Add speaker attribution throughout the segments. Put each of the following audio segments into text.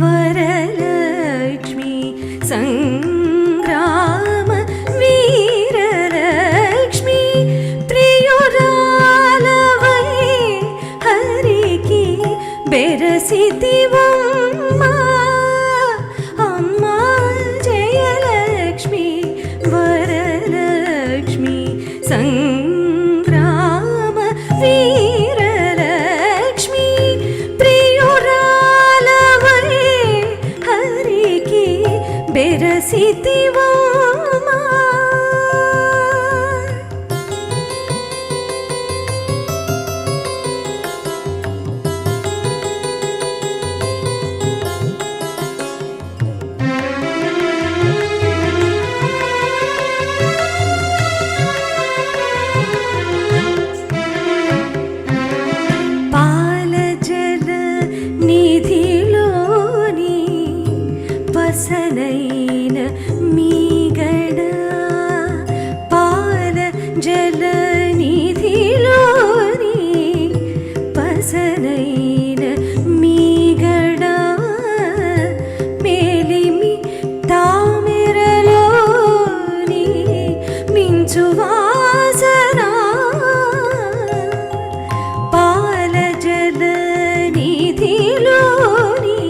Speaker 1: వరలక్ష్మి సంగ్రామ వీరలక్ష్మి ప్రియురాలవై హరికి బెరసితివమ్మా అమ్మా జయలక్ష్మి వరలక్ష్మి సంగ్రామ వీరలక్ష్మి ప్రియురాలవై హరికి బెరసితివమ్మా పసనైన మీగడ పాల జల నిధిలోని పసనైన మీగడ మేలిమి తామెరలోని మించు వాసన పాల జల నిధిలోని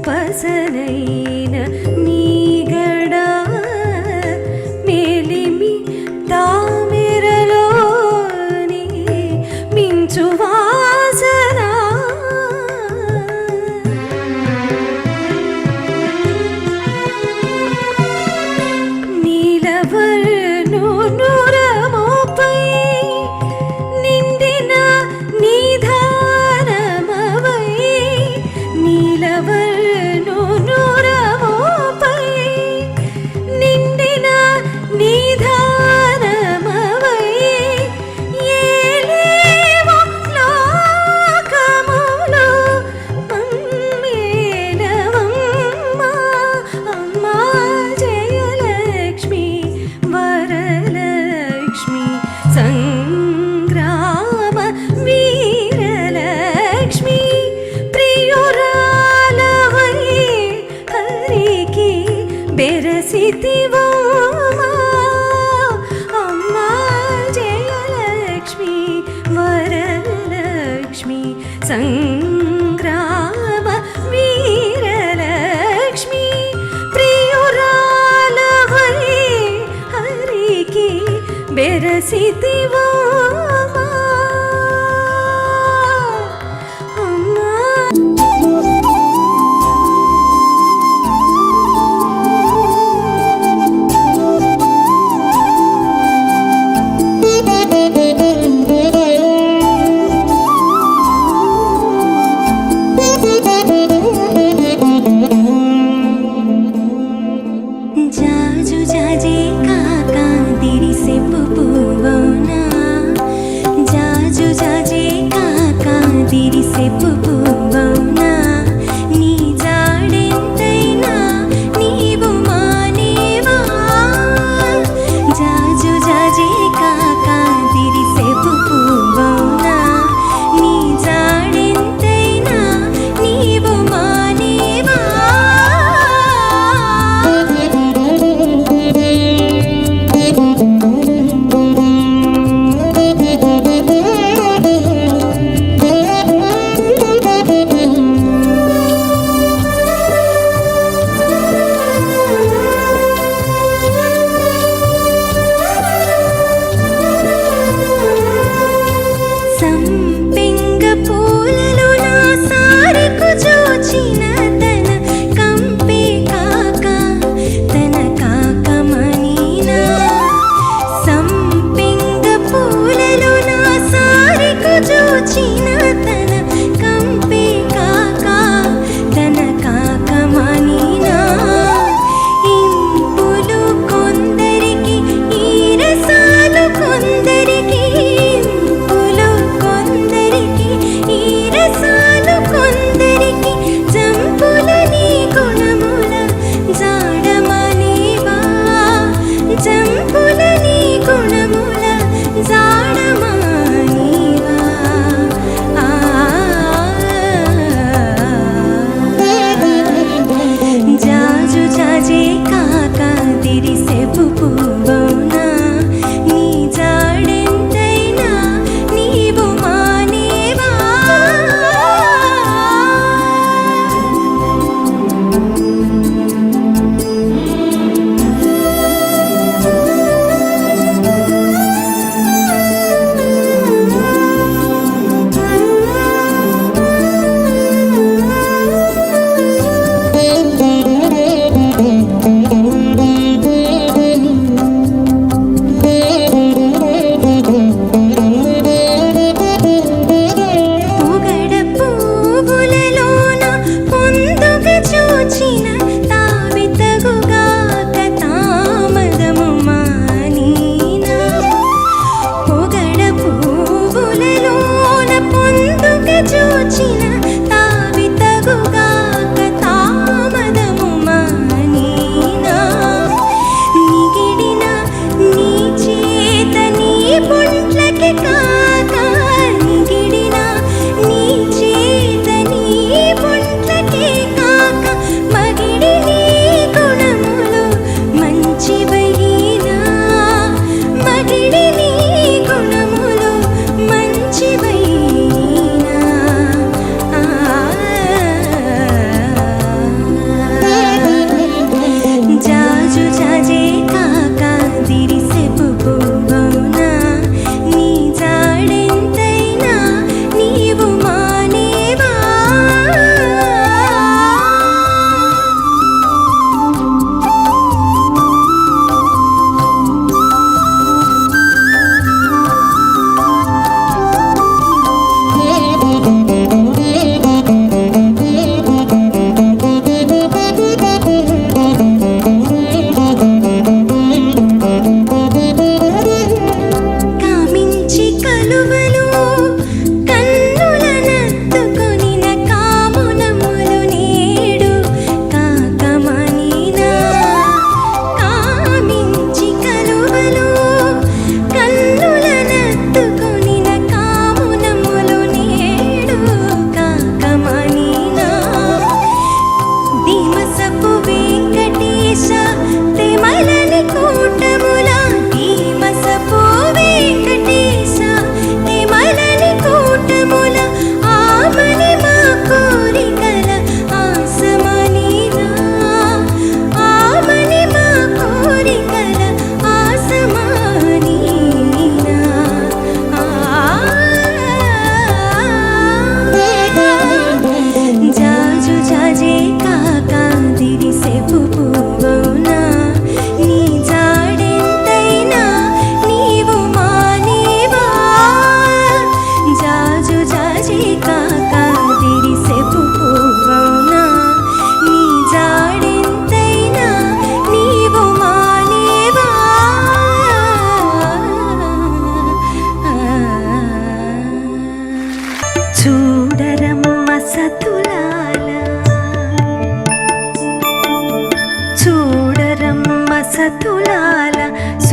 Speaker 1: పసనైన మీగడ మేలిమి తామెరలోని మించు వాసన నీలవర్ణు నురమోపై నిండిన నిధానమవై నీలవర్ణు నురమోపై నిండిన నిధానమవై ఏలేవో లోకములో మమ్మేలవమ్మా అమ్మా జయలక్ష్మి వరలక్ష్మి సంగ్రామ వీరలక్ష్మి ప్రియురాలవై హరికి బెరసితివమ్మా అమ్మా జయలక్ష్మి వరలక్ష్మి సంగ్రామ వీరలక్ష్మి ప్రియురాలవై హరికి బెరసితివమ్మా అమ్మా జాజు జాజే కాకా దిరిసే పువ్వునా జాజు జాజే కాకా దిరిసే పువ్వునా నీ జాడెంతైనా నీవు మానేవా జాజు జాజే కాకా దిరిసే పువ్వునా నీ జాడెంతైనా నీవు మానేవా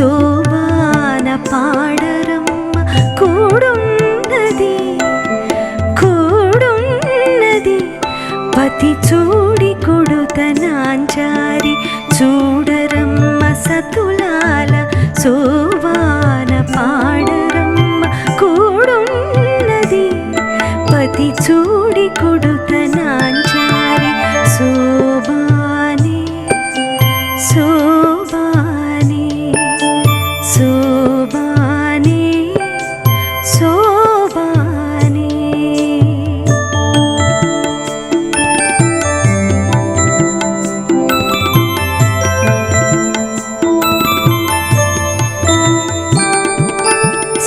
Speaker 1: శోభాన పాడరమ్మ కూడున్నది కూడున్నది పతి చూడి కొడుతనాంచారి చూడరమ్మ సతులాల శోభాన పాడరమ్మ కూడున్నది పతి చూడి కొడుతనాంచారి శోభానే శోభానే శోభానే శోభానే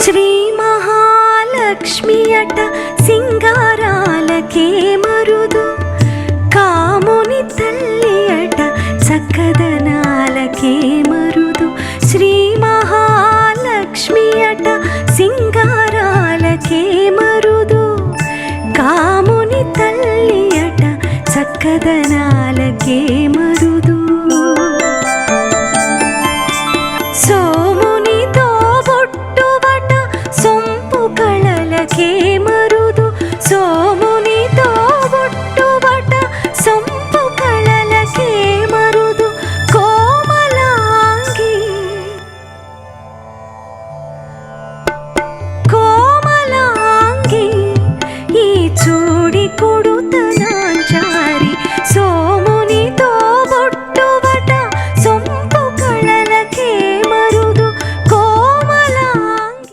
Speaker 1: శ్రీ మహాలక్ష్మి అట సింగారాలకే మరుదు కాముని తల్లి అట చక్కదనాలకే మరుదు శ్రీ మహాలక్ష్మి అట సింగారాలకే మరుదు కాముని తల్లి అట చక్కదనాలకే మరుదు సోమునితో బొట్టువట సొంపు కళలకే మరుదు సోమునితో బొట్టువట సొంపు కళలకే మరుదు కోమలాంగి కోమలాంగి ఈ చూడి కొడుతనాంచారి సోమునితో బొట్టువట సొంపు కళలకే మరుదు కోమలాంగి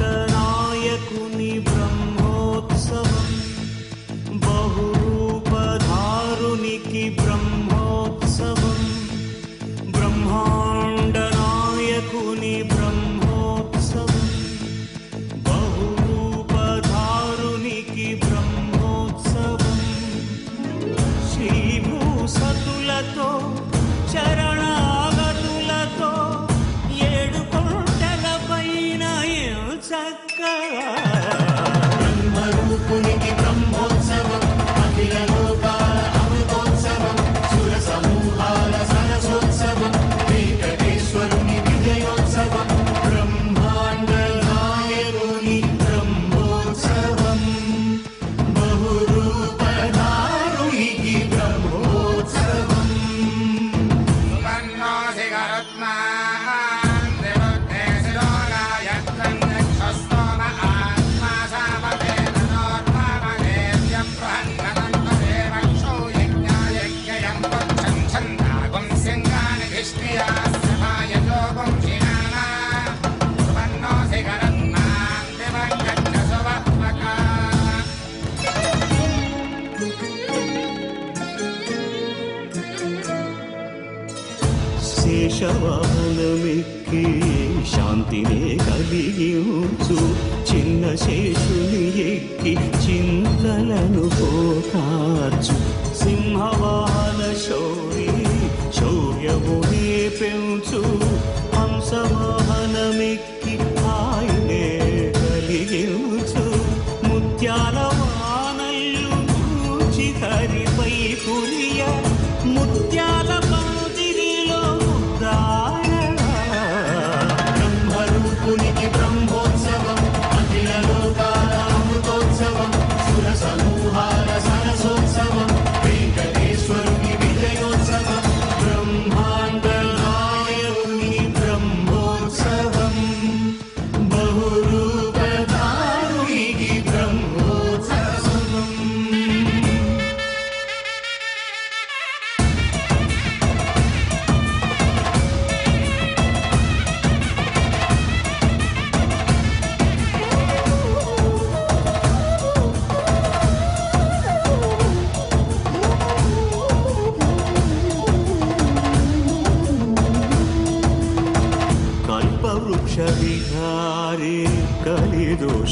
Speaker 2: బ్రహ్మాండనాయకుని బ్రహ్మోత్సవం బహురూపధారునికి బ్రహ్మోత్సవం బ్రహ్మాండనాయకుని బ్రహ్మోత్సవం బహురూపధారునికి బ్రహ్మోత్సవం శ్రీభూసతులతో చరణాగతులతో ఏడు కొండల పైన చక్కగా బ్రహ్మరూపునికి బ్రహ్మోత్సవం అఖిల లోకాల అమృతోత్సవం సుర సమూహాల సరసోత్సవం వెంకటేశ్వరుని విజయోత్సవం బ్రహ్మాండ నాయకుని బ్రహ్మోత్సవం బహురూపధారునికి బ్రహ్మోత్సవం శేషవాహనమెక్కి శాంతినే కలిగించు చిన్న శేషుని ఎక్కి చింతలను పోకార్చు సింహవాహన శౌరి శౌర్యమునే పెంచు హంసవాహనమెక్కి ఆయనే కలిగించు ముత్యాల వానల్లు పూచి హరిపై పురియ ముత్యాల పందిరిలో బ్రహ్మరూపునికి బ్రహ్మోత్సవం అఖిల లోకాల అమృతోత్సవం సుర సమూహాల సరసోత్సవం వెంకటేశ్వరుని విజయోత్సవం బ్రహ్మాండ నాయకుని బ్రహ్మోత్సవం బహురూపధారునికి బ్రహ్మోత్సవం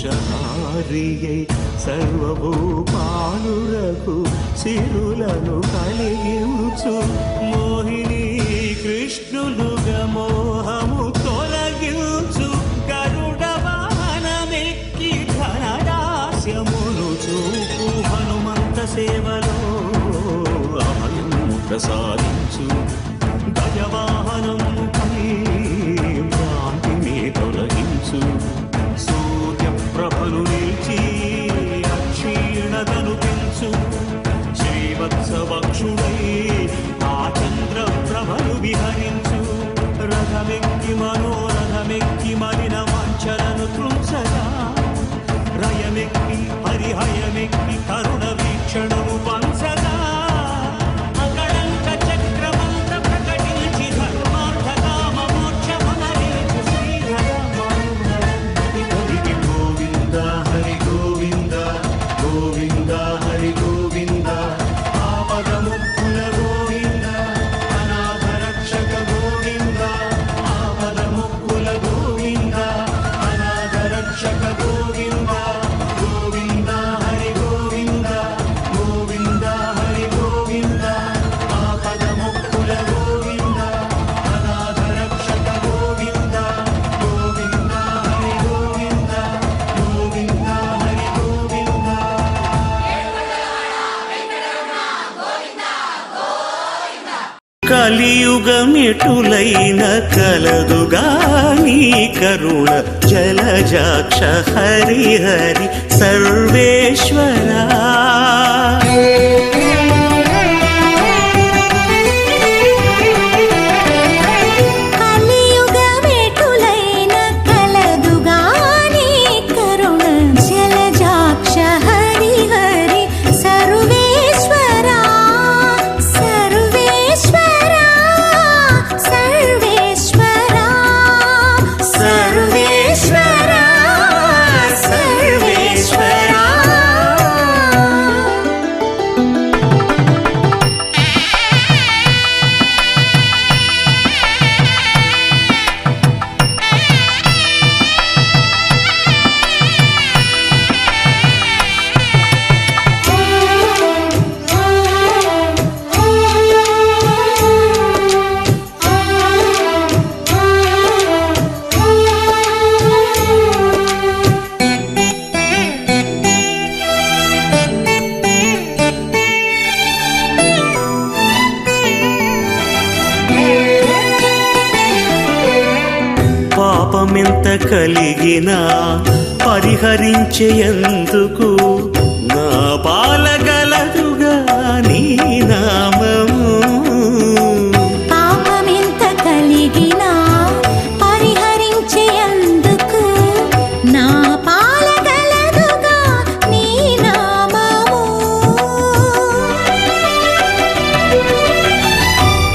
Speaker 3: అంకుశహారియై సర్వభూపాలులకు సిరులను కలిగించు మోహిని కృష్ణులుగా మోహము తొలగించు గరుడ వాహనమెక్కి ఘనదాస్యమును చూపు హనుమంత సేవలో అభయం ప్రసాదించు గజవాహనముపై భ్రాంతిని తొలగించు సూర్యప్రభను నిలిచి అక్షీణతను పెంచు శ్రీవత్సవక్షుడై ఆ చంద్రప్రభను విహరించు రథమెక్కి మనోరథమెక్కి మలిన వాంఛలను త్రుంచగా రయమెక్కి హరిహయమెక్కి కరుణ వీక్షణము పంచగా అకళంక చక్రమంత ప్రకటించి ధర్మార్థ కామ మోక్షమనరేచు శ్రీహరి గోవింద హరి గోవింద గోవింద హరి గోవింద ఆపదముక్కుల గోవింద అనాథ రక్షక గోవింద ఆపదముక్కుల గోవింద అనాథ రక్షక గోవింద గోవింద హరి గోవింద గోవింద హరి గోవింద ఆపదముక్కుల గోవింద అనాథ రక్షక గోవింద గోవింద హరి గోవింద గోవింద హరి గోవింద కలియుగమెటులైన కలదుగా నీ కరుణ జలజాక్ష హరి హరి సర్వేశ్వరా
Speaker 1: కలియుగమెటులైన కలదుగా నీ కరుణ జలజాక్ష హరి హరి సర్వేశ్వరా సర్వేశ్వరా సర్వేశ్వరా సర్వేశ్వరా సర్వేశ్వరా
Speaker 3: పాపమెంత కలిగినా పరిహరించేందుకు నా పాలగలదుగా నీ నామము
Speaker 1: పాపమెంత కలిగినా పరిహరించేందుకు నా పాలగలదుగా నీ నామము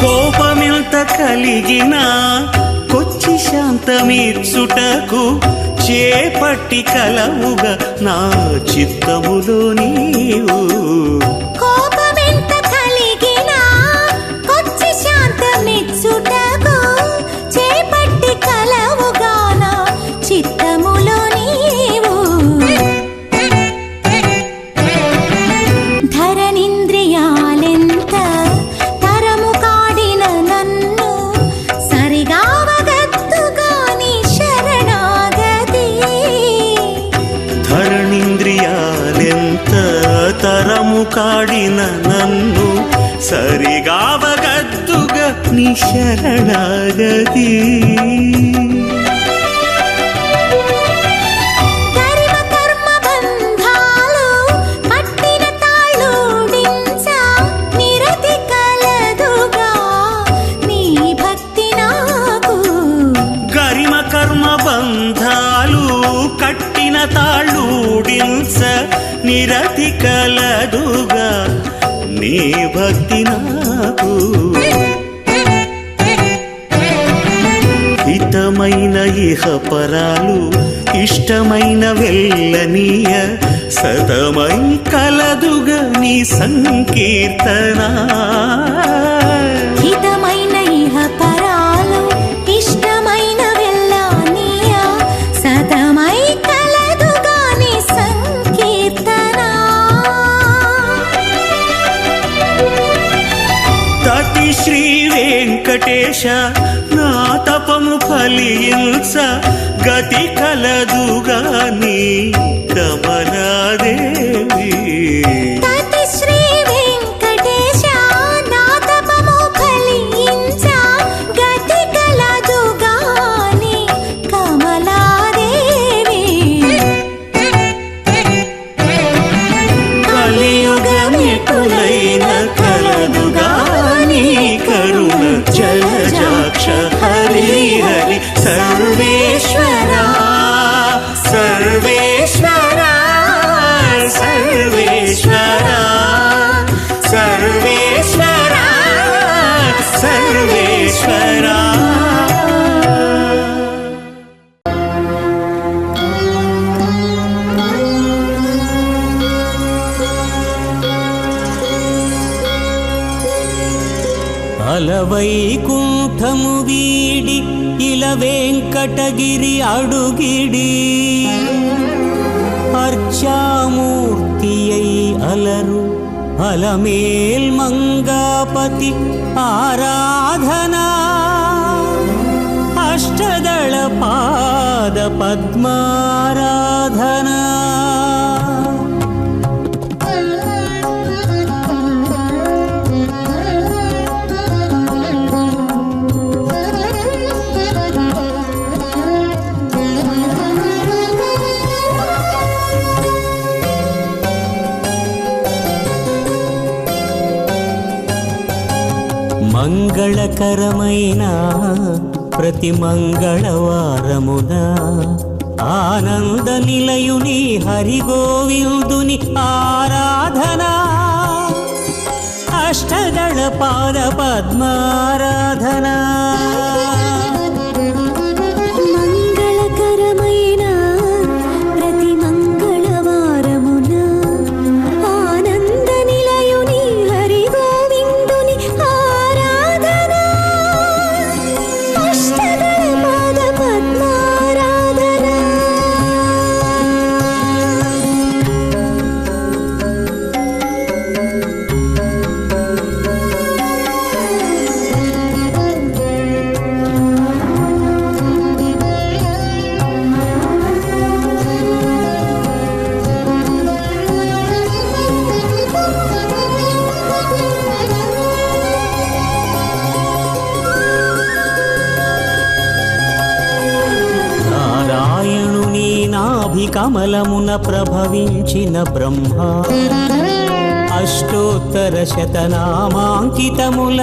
Speaker 3: కోపమెంత కలిగినా కొచ్చి శాంతమీర్చుటకు చేపట్టి కలవుగా నా చిత్తములో నీవు
Speaker 1: కోపమెంత కలిగినా కొచ్చి శాంతమిచ్చుటకు చేపట్టి కలవుగా నా చిత్తములో నీవు ధరణింద్రియాలెంత తరము కాడిన నన్ను సరిగావగత్తుగా నీ శరణాగతి
Speaker 3: ధరణింద్రియాలెంత తరము కాడిన నన్ను సరిగావగద్దుగా నీ శరణాగతి
Speaker 1: కర్మ కర్మ బంధాలు కట్టిన తాళూడించ నిరతి కలదుగా నీ భక్తి నాకు
Speaker 3: గరిమ కర్మ బంధాలు కట్టిన తాళూడించ నిరతి కలదుగా నీ భక్తి నాకు హితమైన ఇహపరాలు ఇష్టమైన వెళ్ళనీయ సతమై కలదుగా నీ సంకీర్తన
Speaker 1: హితమైన ఇహపరాలు ఇష్టమైన వెళ్ళనీయ సతమై కలదుగా
Speaker 3: శ్రీ వెంకటేశ నా తపము ఫలించ గతి కలదుగాని కమలాదేవి.
Speaker 1: తతి శ్రీ వెంకటేశ నా తపము ఫలించ గతి కలదుగాని కమలాదేవి.
Speaker 3: కలియుగమికులైన కలదుగాని కరుణ జలజాక్ష హరి హరి సర్వేశ్వరా సర్వేశ్వరా సర్వేశ్వరా సర్వేశ్వరా సర్వేశ్వరా. అలవైకుంఠము వీడి ఇల వెంకటగిరి అడుగిడి అర్చామూర్తియై అలరు అలమేల్ మంగాపతి ఆరాధనా అష్టదళ పాద పద్మారాధనా. మంగళకరమైన ప్రతి మంగళవారమున ఆనంద నిలయుని హరిగోవిందుని ఆరాధనా అష్టదళ పాద పద్మారాధనా.
Speaker 1: మంగళకరమైన ప్రతి మంగళవారమున ఆనంద నిలయుని హరి గోవిందుని ఆరాధనా అష్టదళ పాద పద్మారాధనా.
Speaker 3: నారాయణుని నాభికమలమున ప్రభవించిన బ్రహ్మ అష్టోత్తర శతనామాంకితముల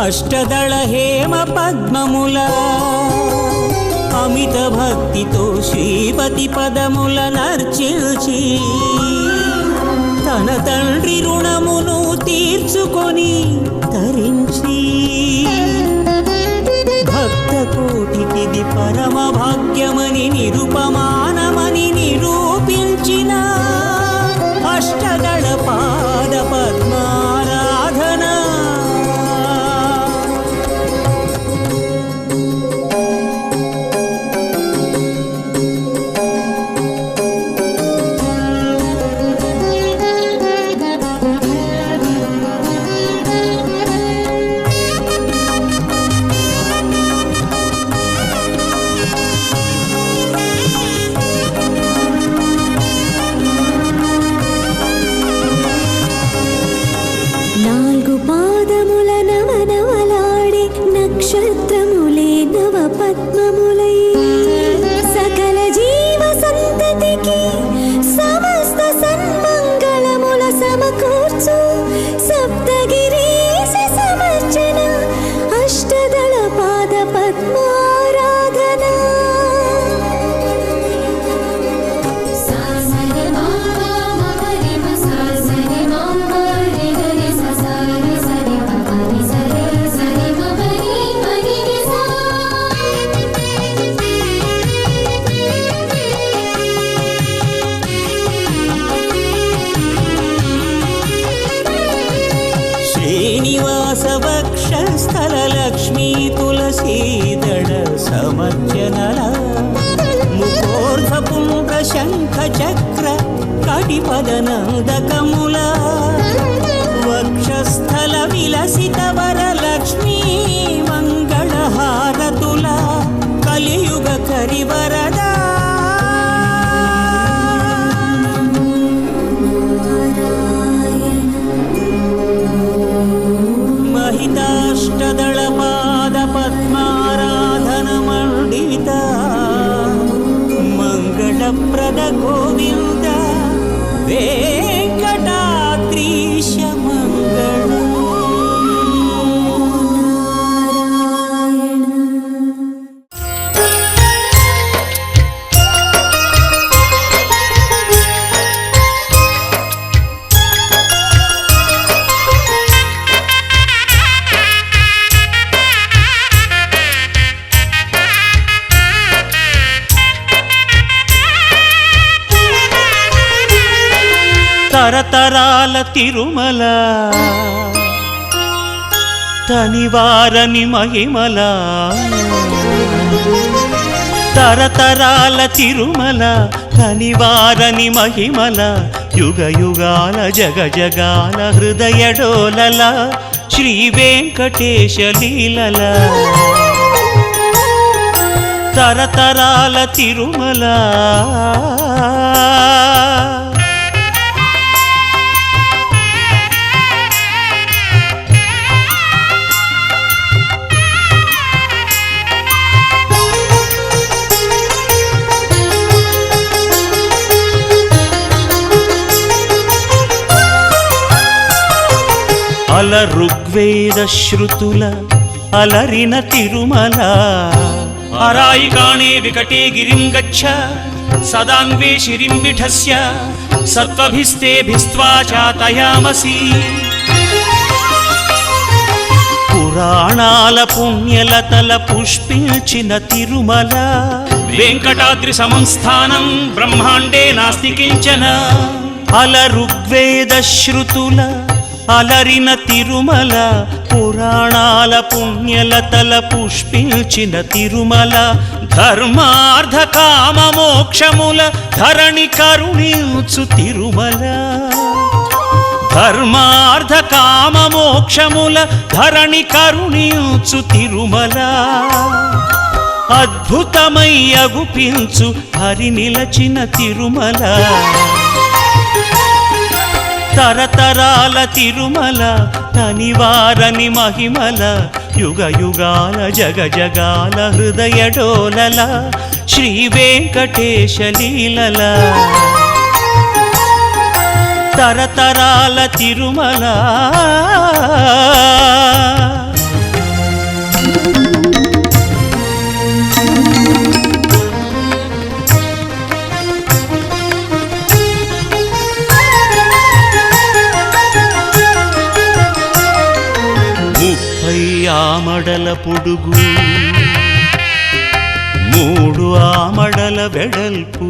Speaker 3: అష్టదళ హేమ పద్మముల అమిత భక్తితో శ్రీపతి పదముల నర్చిల్చి తన తండ్రి రుణమును తీర్చుకొని తరించి భక్త కోటికిది పరమ భాగ్యమని నిరుపమానమని నిరూపించిన అష్టదళ పాద పద్మారాధనా.
Speaker 1: నాలుగు పాదముల నవనవలాడే నక్షత్రములే నవ పద్మములై సకల జీవ సంతతికి సమస్త సన్మంగళముల సమకూర్చు సప్తగిరీశ సమర్చన అష్టదళ పాద పద్మారాధనా.
Speaker 3: శ్రీనివాస వక్షస్థల లక్ష్మీ తులసీదళ సమర్చనల ముఖోర్ధ పుండ్ర శంఖ చక్ర కటిపదనందకముల వక్షస్థల విలసిత వర తరతరాల తిరుమల తనివారని మహిమల తరతరాల తిరుమల తనివారని మహిమల యుగ యుగాల జగ జగాల హృదయ డోలల శ్రీ వెంకటేశ లీలల తరతరాల తిరుమల అల ఋగ్వేద శృతుల అలరిన తిరుమల అరాయికాణే వికటే గిరిం గచ్చ సదాన్వే శిరిం విఠస్య సత్వభిస్తేభిస్త్వా చాతయామసి పురాణాల పుణ్యలతల పుష్పించిన తిరుమల వెంకటాద్రి సంస్థానం బ్రహ్మాండే నాస్తి కించన అల ఋగ్వేద శృతుల అలరిన తిరుమల పురాణాల పుణ్యలతల పుష్పించిన తిరుమల ధర్మార్థ కామ మోక్షముల ధరణి కరుణించు తిరుమల ధర్మార్థ కామ మోక్షముల ధరణి కరుణించు తిరుమల అద్భుతమై అగుపించు హరి నిలచిన తిరుమల తరతరాల తిరుమల తనివారని మహిమల యుగ యుగాల జగ జగాల హృదయ డోలల శ్రీ వెంకటేశ లీలల తరతరాల తిరుమల ఆమడల పొడుగు 3 ఆమడల వెడల్పు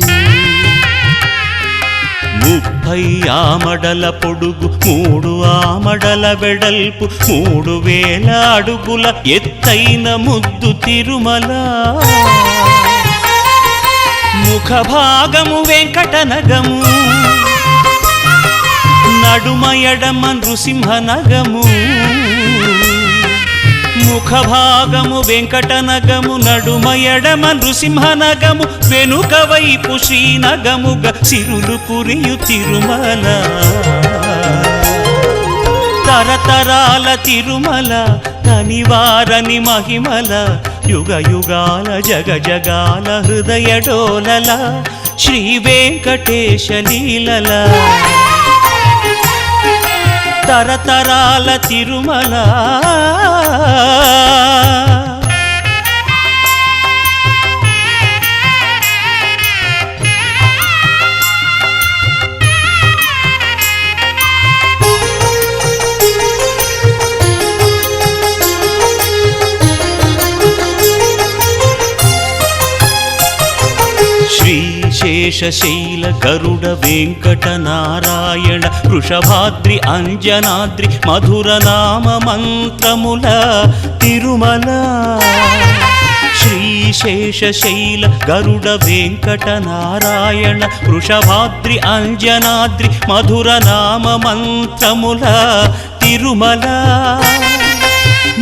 Speaker 3: 30 ఆమడల పొడుగు 3 ఆమడల వెడల్పు 3000 అడుగుల ఎత్తైన ముద్దు తిరుమల ముఖ భాగము వెంకటనగము నడుమ ఎడమ నృసింహనగము ముఖ భాగము వెంకటనగము నడుమ ఎడమ నృసింహనగము వెనుక వైపు శ్రీనగముగ సిరులు కురియు తిరుమల తరతరాల తిరుమల తనివారని మహిమల యుగ యుగాల జగ జగాల హృదయ డోలల శ్రీ వెంకటేశ లీలల తరతరాల తిరుమల శ్రీశేషశైల గరుడ వెంకట నారాయణ వృషభాద్రి అంజనాద్రి మధుర నామ మంత్రముల తిరుమల శ్రీశేషశైల గరుడ వెంకట నారాయణ వృషభాద్రి అంజనాద్రి మధుర నామ మంత్రముల తిరుమల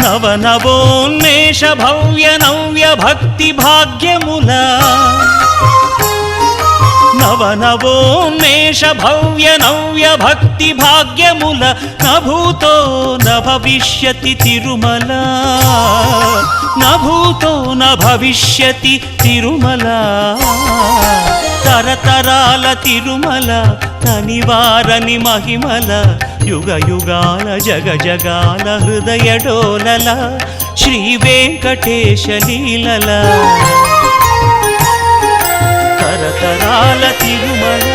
Speaker 3: నవనవోన్మేష భవ్య నవ్య భక్తి భాగ్యముల నవనవోన్మేష భవ్య నవ్య భక్తి భాగ్యముల నభూతో నభవిష్యతి తిరుమల నభూతో నభవిష్యతి తిరుమల తరతరాల తిరుమల తనివారని మహిమల యుగ యుగాల జగ జగాల హృదయ డోలల శ్రీ వెంకటేశ లీలల తరతరాల తిరుమల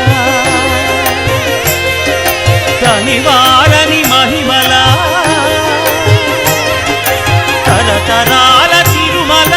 Speaker 3: తనివారని మహిమల తరతరాల తిరుమల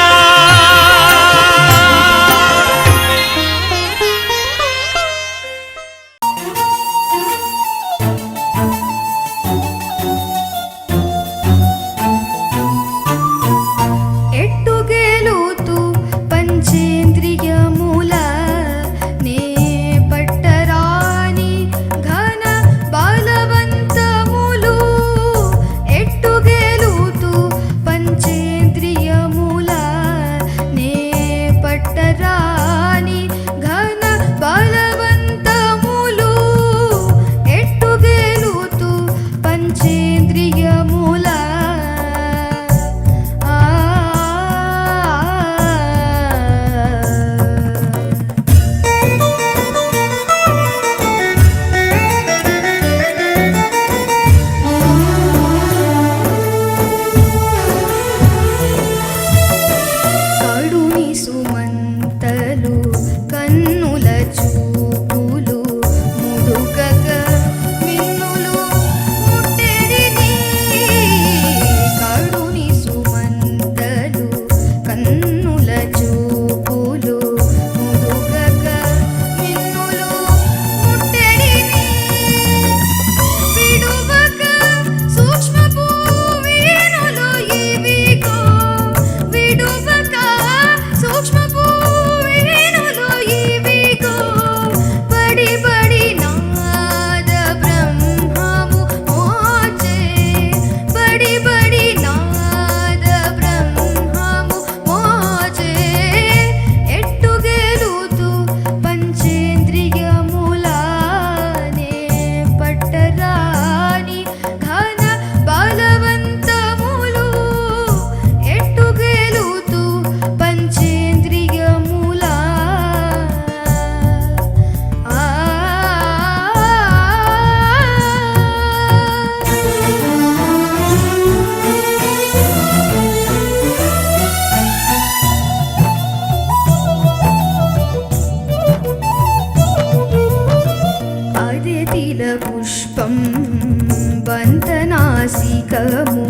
Speaker 4: నాసికము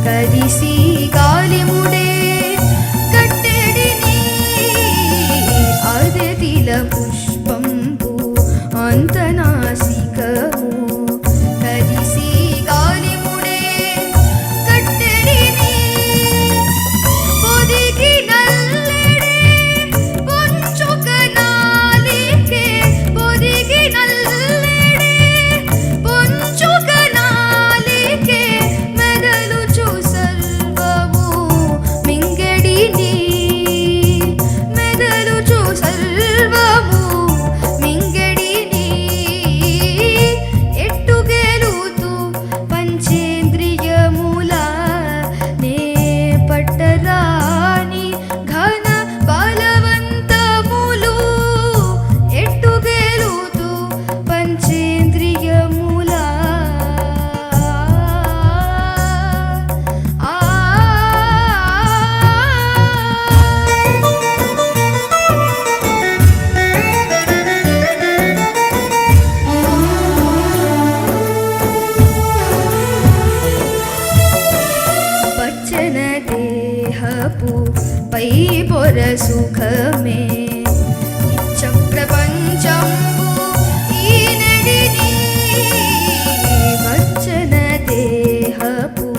Speaker 4: కరిసి గాలిముడే కట్టెడిని అదతిల పుష్పంబు అంత నాసికము కరిసి గాలిముడే కట్టెడిని పొదిగి నల్లెడే పొంచుక నాలికే పొదిగి నల్లెడే పొంచుక నాలికే మెదలుచు సర్వము మింగెడిని మెదలుచు సర్వము మింగెడిని ఎట్టుగెలుతూ పంచేంద్రియముల నే పట్టరాని ఘన బలవంతములు ఎట్టుగెలుతూ పంచేంద్రియముల పచ్చన దేహపు పై పొర సుఖమే ఇచ్చ ప్రపంచంబు ఈ నడిని పచ్చన దేహపు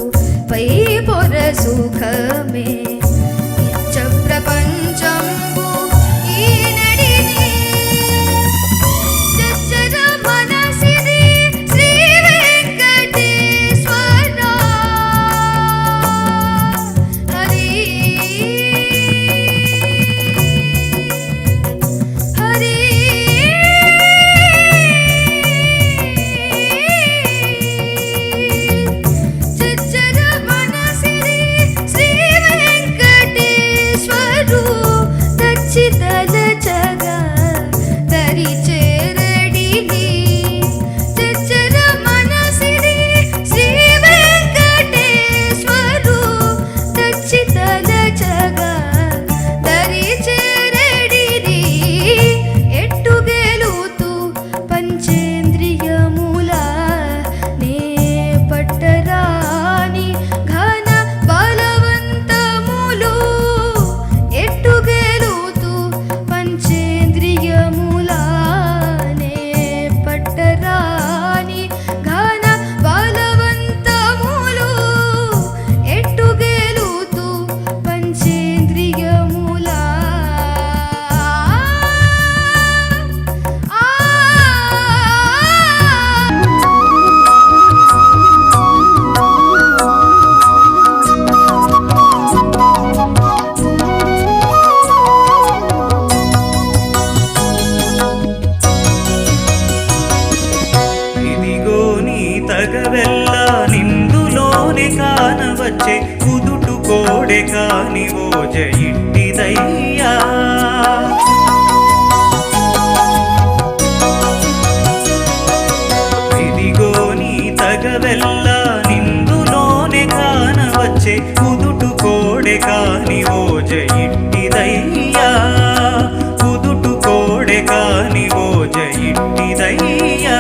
Speaker 4: పై పొర సుఖమే ఇచ్చ ప్రపంచంబు ఈ నడిని చచ్చర మనసిది శ్రీ వెంకటేశ్వర హరి హరి చచ్చర మనసిది శ్రీ వెంకటేశ్వరు దచ్చితల జగ దరి చేరడిని చచ్చర మనసిది శ్రీ వెంకటేశ్వరు దచ్చితల జగ దరి చేరడిని ఎట్టుగెలుతూ పంచేంద్రియముల నే పట్టరాని ఘన బలవంతములు ఎట్టుగెలుతూ పంచేంద్రియముల నే పట్టరాని ఘన బలవంతములు ఎట్టుగెలుతూ పంచేంద్రియముల
Speaker 3: ఇదిగో నీ తగవెల్ల నిందులోనే కానవచ్చే కుదుటు కోడె కాని ఓజ ఇంటిదయ్యా ఇదిగో నీ తగవెల్ల నిందులోనే కానవచ్చే కుదుటు కోడె కాని ఓజ ఇంటిదయ్యా కుదుటు కోడె కాని ఓజ ఇంటిదయ్యా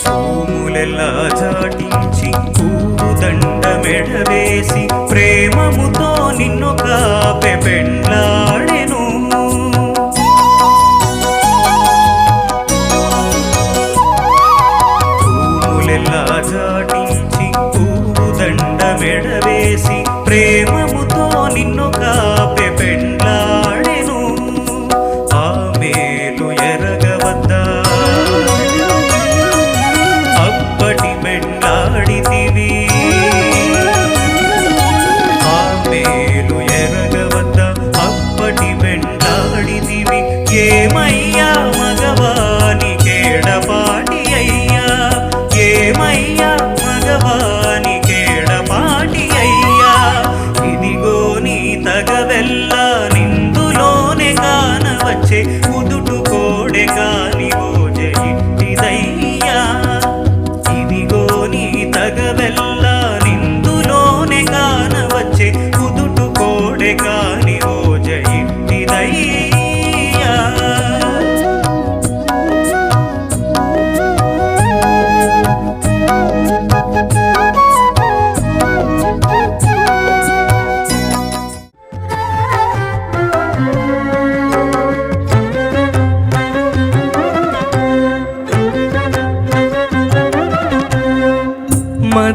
Speaker 3: పూములెల్లా చాటించి పూదండ మెడవేసి ప్రేమముతో నిన్ను కాపె పెండ్లాడెను పూములెల్లా చాటించి పూదండ మెడవేసి ప్రేమముతో నిన్ను కాపె పెండ్లాడెను ఆ మేలు ఎరగవద్దా అప్పటి పెండ్లాడితివి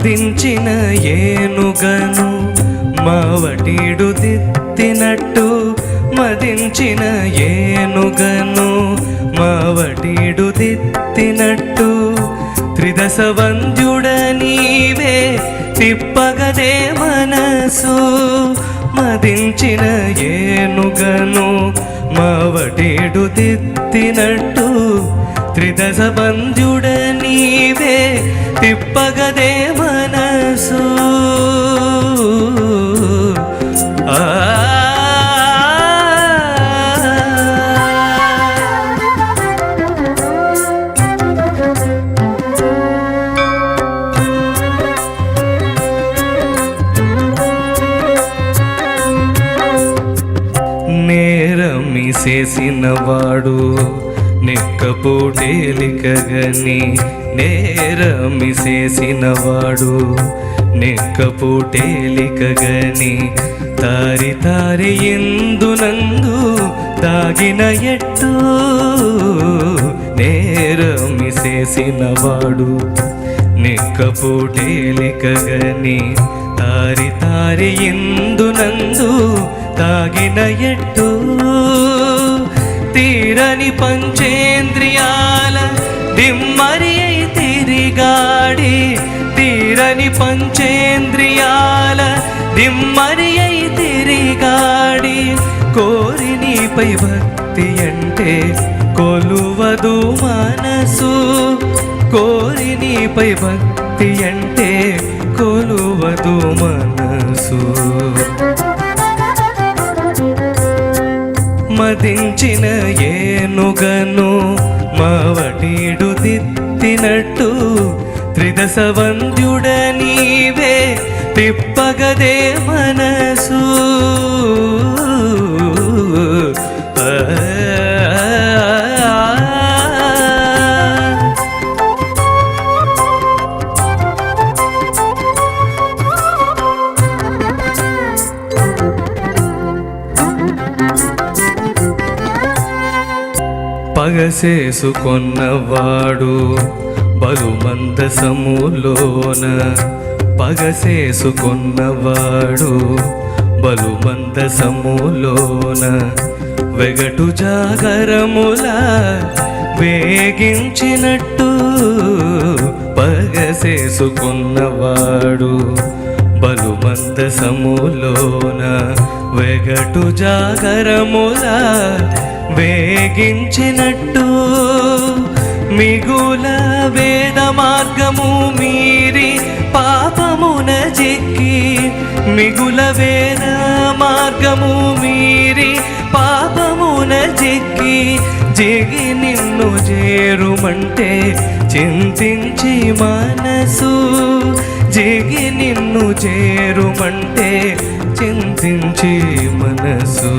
Speaker 5: మదించిన ఏనుగను మావటీడు దిద్దినట్టు మదించిన ఏనుగను మావటీడు దిద్దినట్టు త్రిదశ వంద్యుడ నీవే తిప్పగదే మనసు మదించిన ఏనుగను మావటీడు దిద్దినట్టు త్రిదశ వంద్యుడ నీవే తిప్పగదే మనసు నేరమి చేసినవాడు నెక్కపోటేలికగని నేరమి చేసినవాడు నెక్కపోటేలికగని తారి తారి ఇందునందు దాగిన ఎట్టు నేరమి చేసినవాడు నెక్కపోటేలికగని తారి తారి ఇందునందు దాగిన ఎట్టు తీరని పంచేంద్రియాల దిమ్మరి అయి తిరిగాడి తీరని పంచేంద్రియాల దిమ్మరి అయి తిరిగాడి కోరి నీపై భక్తి అంటే కొలువదు మనసు కోరి నీపై భక్తి అంటే కొలువదు మనసు మదించిన ఏనుగను మావటీడు దిద్దినట్టు త్రిదశ వంద్యుడ నీవే తిప్పగదే మనసు పగసేసుకొన్నవాడు బలుమందసములోన పగసేసుకొన్నవాడు బలుమందసములోన వెగటు జాగరముల వేగించినట్టు పగసేసుకొన్నవాడు బలుమందసములోన వెగటు జాగరముల వేగించినట్టు మిగుల వేద మార్గము మీరి పాపమున చిక్కి మిగుల వేద మార్గము మీరి పాపమున చిక్కి జిగి నిన్ను చేరుమంటే చింతించి మనసు జిగి నిన్ను చేరుమంటే చింతించి మనసు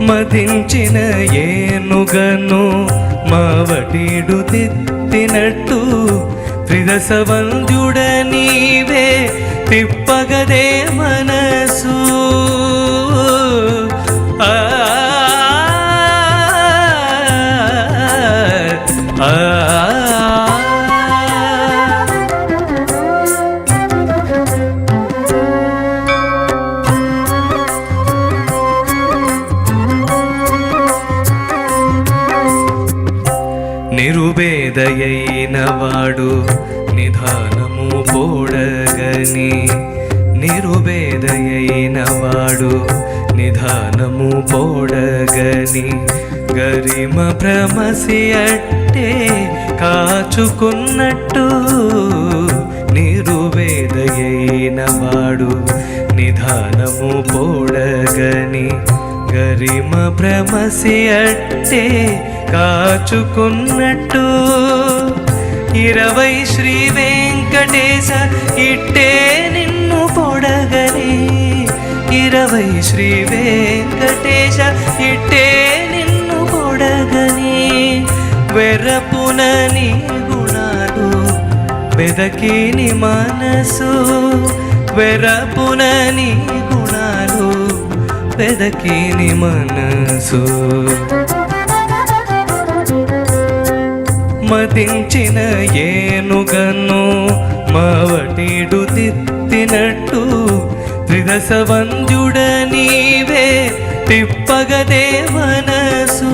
Speaker 5: మదించిన ఏనుగను మావటీడు దిద్దినట్టు త్రిదశ వంద్యుడ నీవే తిప్పగదే మనసు నిరుభేదయైన వాడు నిధానము పోడగని నిరుభేదయైన వాడు నిధానము పోడగని గరిమ భ్రమసి అట్టే కాచుకున్నట్టు నిరుభేదయైన వాడు నిధానము పోడగని గరిమ భ్రమసి అట్టే కాచుకున్నట్టు 20 శ్రీ వెంకటేశ ఇట్టే నిన్ను పొడగని 20 శ్రీ వెంకటేశ ఇట్టే నిన్ను పొడగని వెర్రపున నీ గుణాలు వెదకిని మనసు వెర్రపున నీ గుణాలు వెదకిని మనసు మదించిన ఏనుగను మావటీడు తిత్తినట్టు త్రిదశ వంజుడ నీవే తిప్పగదే మనసు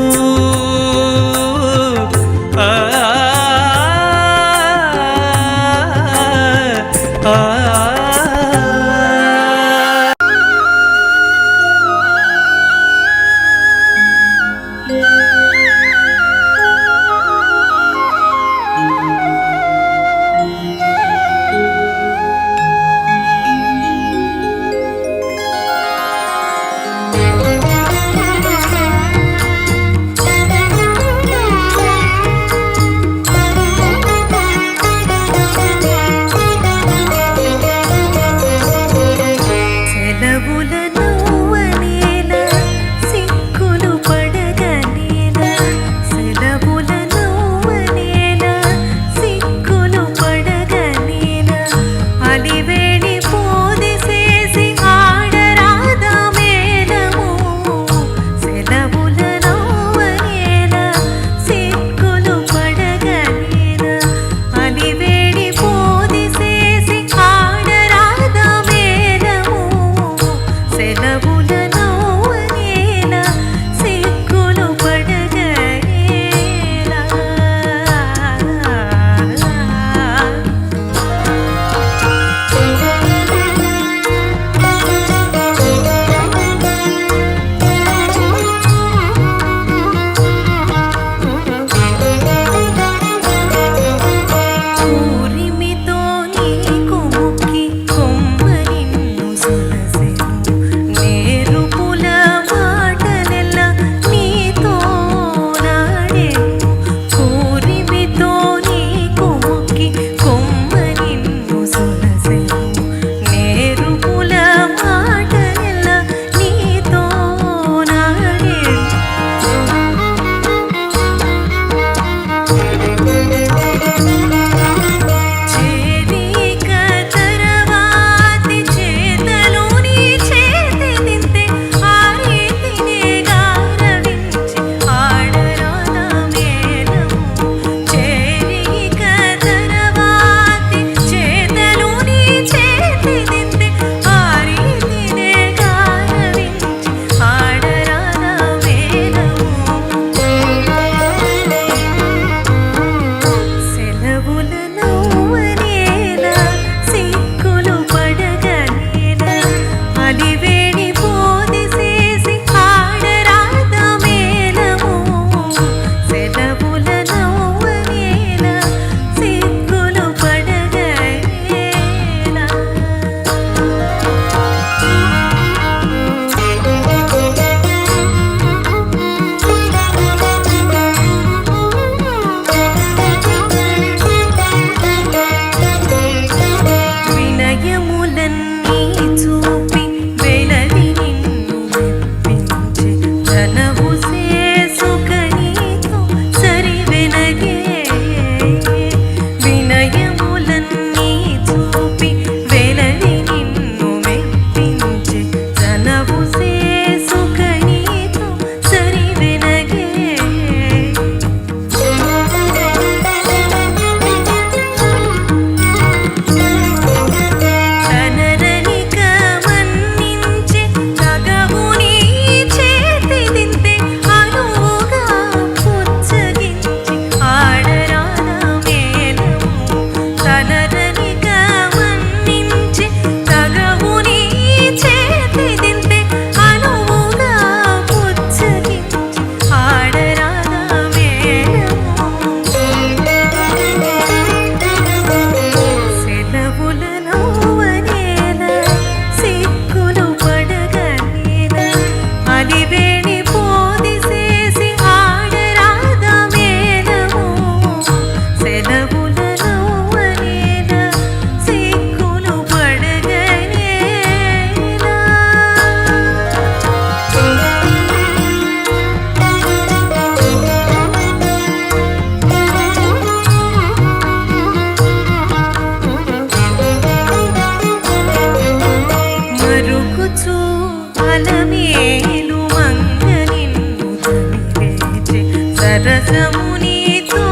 Speaker 1: రసము నీతో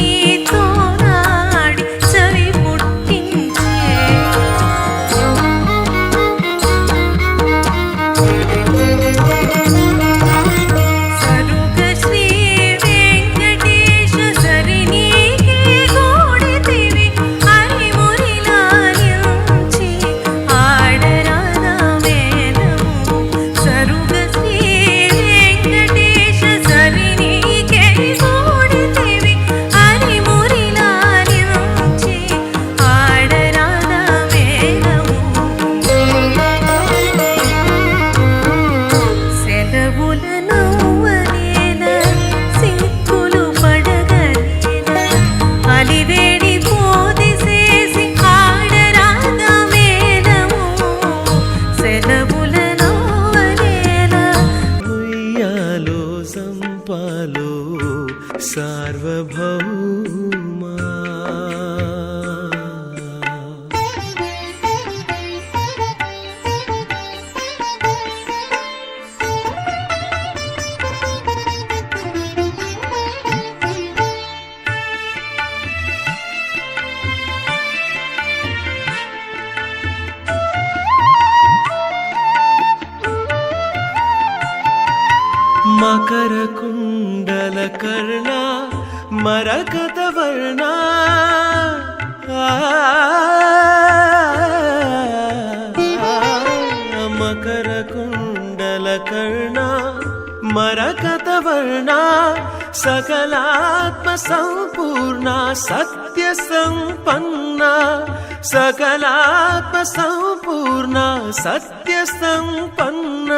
Speaker 1: నీతో నాడి చవి పుట్టించే సరుగ శ్రీ వెంకటేశ సరినీకే గోడితివి అని మురిలాలించి ఆడరాదా వేదము సరుగ శ్రీ వెంకటేశ సరినీకే గోడితివి అని మురిలాలించి ఆడరాదా వేదము సెలవుల నవ్వనేల సిక్కులు పడగనేల అలివేడి పోదిసేసి ఆడరాగ మేళము సెలవుల నవ్వనేల
Speaker 5: ఉయ్యాలో సంపాలో సార్వభౌమా మకర కుండల కర్ణ మరకత వర్ణ మకర కుండల కర్ణ మరకత వర్ణ సకలాత్మ సంపూర్ణ సత్య సంపన్న సకలాత్మ సంపూర్ణ సత్య సంపన్న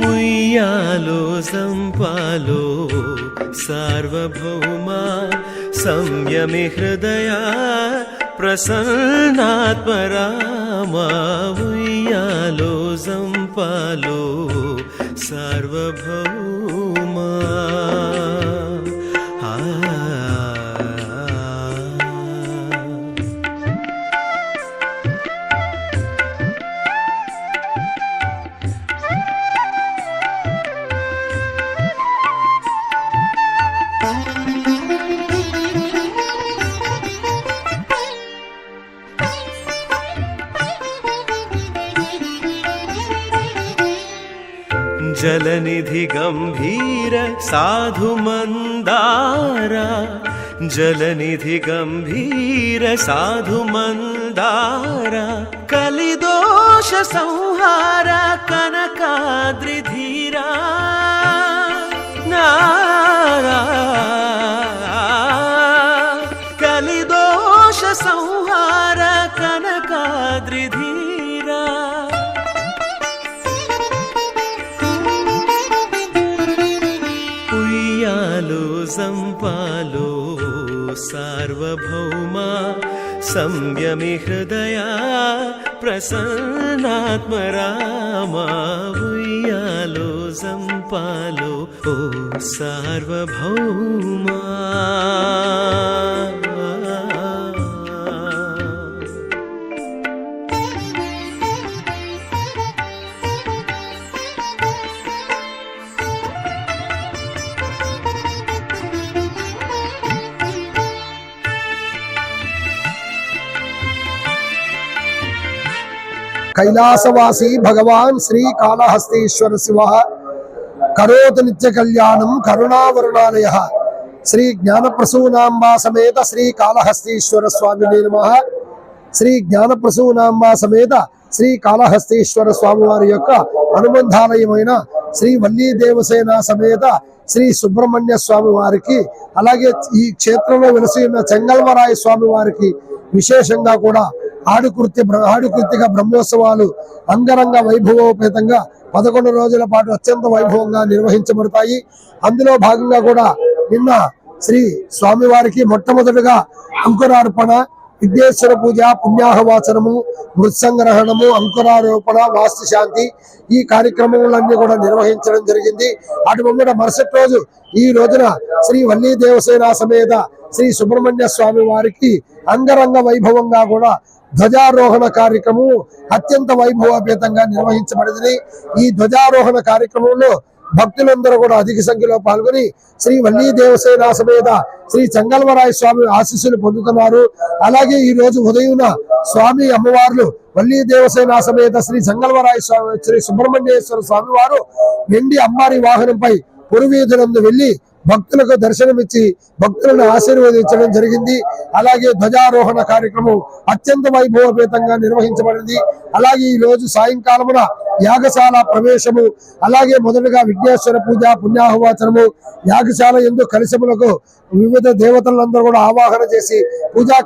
Speaker 5: ముయ్యాలో సంపాలో సార్వభౌమా సంయమి హృదయ ప్రసన్నాత్మరామా ఉయ్యాలో సంపాలో సార్వభౌమా జలనిధి గంభీర సాధు మందార జలనిధి గంభీర సాధు మందార కలిదోష సంహార కనకాద్రిధీరా నారా కలిదోష సంహార కనకాద్రిధీరా ఉయ్యాలో సంపాలో సార్వభౌమా సంయమి హృదయ ప్రసన్నాత్మరామా ఉయ్యాలో సంపాలో ఓ సార్వభౌమా
Speaker 6: कैलासवासी भगवान श्री कालहस्तीश्वर शिव करोतु नित्य कल्याणम करुणावरुणालयः श्री ज्ञानप्रसूनांबा समेत श्री कालहस्तीश्वर स्वामिने नमः श्री ज्ञानप्रसूनांबा समेत श्री कालहस्तीश्वर स्वामी वारि योक्क अनुबंधालयమైన श्री वल्ली देवसेना समेत श्री सुब्रह्मण्य स्वामी वारिकी అలాగే ఈ క్షేత్రంలో వెలసి ఉన్న చెంగల్వరాయ స్వామి వారికి విశేషంగా కూడా ఆడుకృత్తిక బ్రహ్మోత్సవాలు అంగరంగ వైభవోపేతంగా 11 రోజుల పాటు అత్యంత వైభవంగా నిర్వహించబడతాయి. అందులో భాగంగా కూడా నిన్న శ్రీ స్వామివారికి మొట్టమొదటిగా అంకురార్పణ, విఘ్నేశ్వర పూజ, పుణ్యాహవాచనము, మృత్సంగ్రహణము, అంకురారోపణ, వాస్తు శాంతి ఈ కార్యక్రమాలన్నీ కూడా నిర్వహించడం జరిగింది. అటు వెంబడి మరుసటి రోజు ఈ రోజున శ్రీ వల్లీ దేవసేన సమేత శ్రీ సుబ్రహ్మణ్య స్వామి వారికి అంగరంగ వైభవంగా కూడా ధ్వజారోహణ కార్యక్రమం అత్యంత వైభవోపేతంగా నిర్వహించబడింది. ఈ ధ్వజారోహణ కార్యక్రమంలో భక్తులందరూ కూడా అధిక సంఖ్యలో పాల్గొని శ్రీ వల్లీ దేవసేన సమేత శ్రీ చెంగల్వరాయ స్వామి ఆశీస్సులు పొందుతున్నారు. అలాగే ఈ రోజు ఉదయం స్వామి అమ్మవార్లు వల్లీ దేవసేన సమేత శ్రీ చెంగల్వరాయ స్వామి శ్రీ సుబ్రహ్మణ్యేశ్వర స్వామి వారు వెండి అమ్మారి వాహనంపై పురవీధులందు వెళ్లి భక్తులకు దర్శనమిచ్చి భక్తులను ఆశీర్వదించడం జరిగింది. అలాగే ధ్వజారోహణ కార్యక్రమం అత్యంత వైభవపేతంగా నిర్వహించబడింది. అలాగే ఈ రోజు సాయంకాలమున యాగశాల ప్రవేశము, అలాగే మొదటగా విఘ్నేశ్వర పూజ పుణ్యాహవాచనము, యాగశాల యందు కలశములకు వివిధ దేవతలందరూ కూడా ఆవాహన చేసి పూజా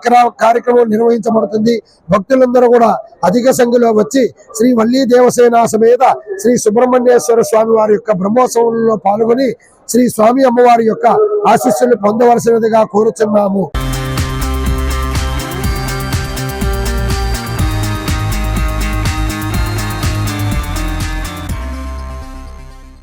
Speaker 6: కార్యక్రమం నిర్వహించబడుతుంది. భక్తులందరూ కూడా అధిక సంఖ్యలో వచ్చి శ్రీ వల్లీ దేవసేన సమేత శ్రీ సుబ్రహ్మణ్యేశ్వర స్వామి వారి యొక్క బ్రహ్మోత్సవంలో పాల్గొని శ్రీ స్వామి అమ్మవారి యొక్క ఆశీస్సులు పొందవలసినదిగా కోరుచున్నాము.